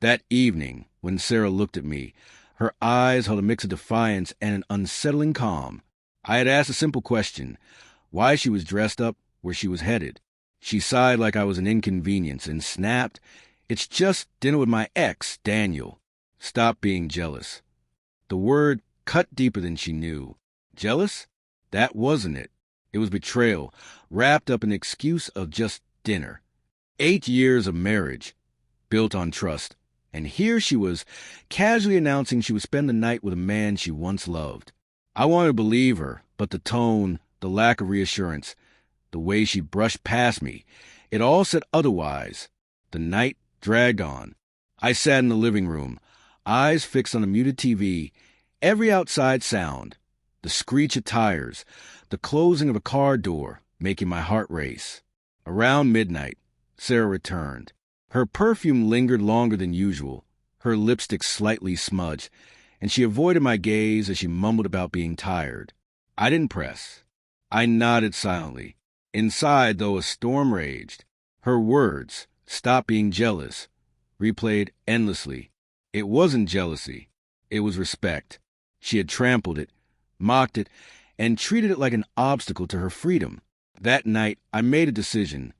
That evening, when Sarah looked at me, her eyes held a mix of defiance and an unsettling calm. I had asked a simple question: why she was dressed up, where she was headed. She sighed like I was an inconvenience and snapped, "It's just dinner with my ex, Daniel. Stop being jealous." The word cut deeper than she knew. Jealous? That wasn't it. It was betrayal, wrapped up in the excuse of just dinner. 8 years of marriage, built on trust. And here she was, casually announcing she would spend the night with a man she once loved. I wanted to believe her, but the tone, the lack of reassurance, the way she brushed past me, it all said otherwise. The night dragged on. I sat in the living room, eyes fixed on the muted TV, every outside sound, the screech of tires, the closing of a car door, making my heart race. Around midnight, Sarah returned. Her perfume lingered longer than usual, her lipstick slightly smudged, and she avoided my gaze as she mumbled about being tired. I didn't press. I nodded silently. Inside, though, a storm raged. Her words, "Stop being jealous," replayed endlessly. It wasn't jealousy. It was respect. She had trampled it, mocked it, and treated it like an obstacle to her freedom. That night, I made a decision.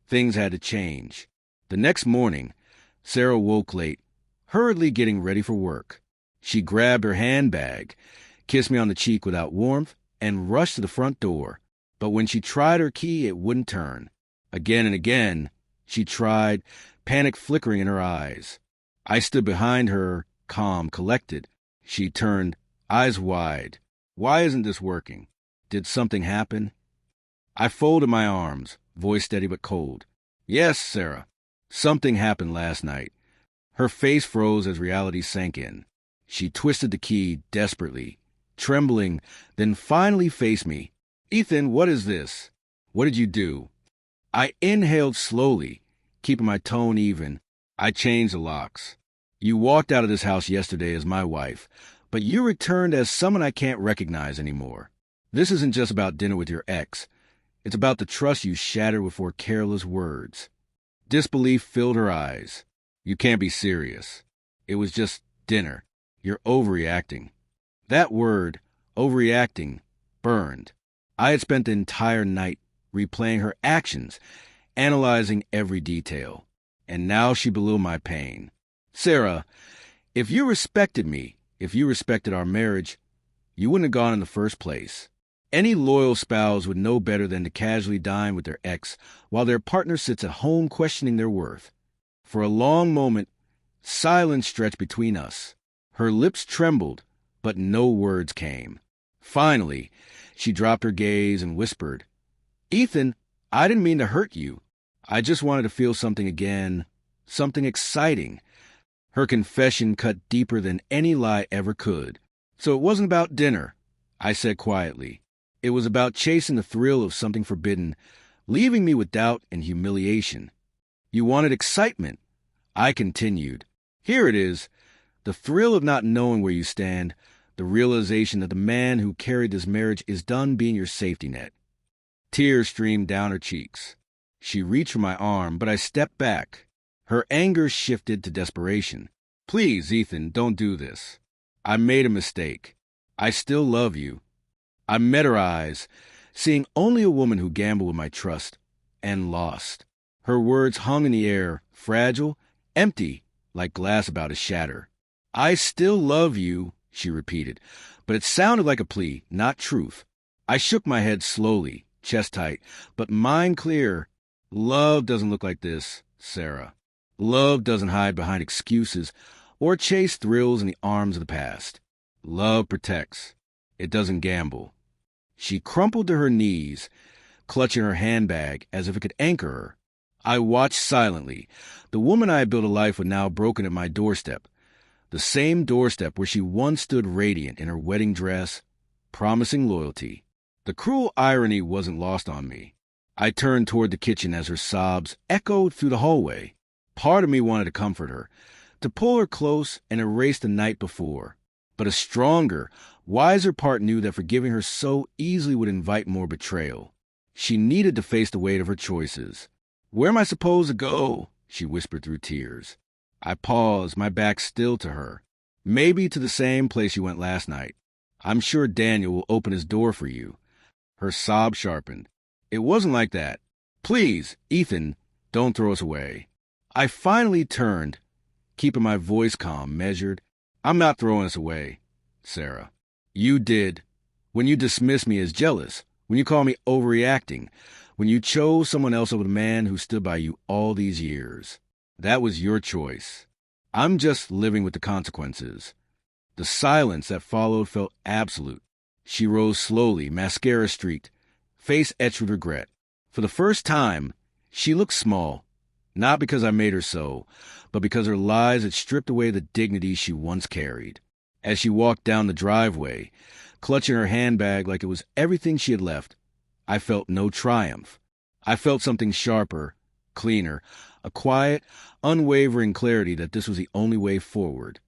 Things had to change. The next morning, Sarah woke late, hurriedly getting ready for work. She grabbed her handbag, kissed me on the cheek without warmth, and rushed to the front door. But when she tried her key, it wouldn't turn. Again and again, she tried, panic flickering in her eyes. I stood behind her, calm, collected. She turned, eyes wide. "Why isn't this working? Did something happen?" I folded my arms, voice steady but cold. "Yes, Sarah. Something happened last night." Her face froze as reality sank in. She twisted the key desperately, trembling, then finally faced me. "Ethan, what is this? What did you do?" I inhaled slowly, keeping my tone even. "I changed the locks. You walked out of this house yesterday as my wife, but you returned as someone I can't recognize anymore. This isn't just about dinner with your ex. It's about the trust you shattered with 4 careless words." Disbelief filled her eyes. "You can't be serious. It was just dinner. You're overreacting." That word, overreacting, burned. I had spent the entire night replaying her actions, analyzing every detail. And now she believed my pain. "Sarah, if you respected me, if you respected our marriage, you wouldn't have gone in the first place. Any loyal spouse would know better than to casually dine with their ex while their partner sits at home questioning their worth." For a long moment, silence stretched between us. Her lips trembled, but no words came. Finally, she dropped her gaze and whispered, "Ethan, I didn't mean to hurt you. I just wanted to feel something again, something exciting." Her confession cut deeper than any lie ever could. "So it wasn't about dinner," I said quietly. "It was about chasing the thrill of something forbidden, leaving me with doubt and humiliation." "You wanted excitement," I continued. "Here it is. The thrill of not knowing where you stand, the realization that the man who carried this marriage is done being your safety net." Tears streamed down her cheeks. She reached for my arm, but I stepped back. Her anger shifted to desperation. "Please, Ethan, don't do this. I made a mistake. I still love you." I met her eyes, seeing only a woman who gambled with my trust, and lost. Her words hung in the air, fragile, empty, like glass about to shatter. "I still love you," she repeated, but it sounded like a plea, not truth. I shook my head slowly, chest tight, but mind clear. "Love doesn't look like this, Sarah. Love doesn't hide behind excuses or chase thrills in the arms of the past. Love protects. It doesn't gamble." She crumpled to her knees, clutching her handbag as if it could anchor her. I watched silently. The woman I had built a life with now broken at my doorstep. The same doorstep where she once stood radiant in her wedding dress, promising loyalty. The cruel irony wasn't lost on me. I turned toward the kitchen as her sobs echoed through the hallway. Part of me wanted to comfort her, to pull her close and erase the night before. But a stronger, wiser part knew that forgiving her so easily would invite more betrayal. She needed to face the weight of her choices. "Where am I supposed to go?" she whispered through tears. I paused, my back still to her. Maybe to the same place you went last night. I'm sure Daniel will open his door for you. Her sob sharpened. It wasn't like that. Please, Ethan, don't throw us away. I finally turned, keeping my voice calm, measured. I'm not throwing us away, Sarah. You did. When you dismissed me as jealous, when you called me overreacting, when you chose someone else over the man who stood by you all these years. That was your choice. I'm just living with the consequences. The silence that followed felt absolute. She rose slowly, mascara streaked, face etched with regret. For the first time, she looked small, not because I made her so, but because her lies had stripped away the dignity she once carried. As she walked down the driveway, clutching her handbag like it was everything she had left, I felt no triumph. I felt something sharper, cleaner, a quiet, unwavering clarity that this was the only way forward.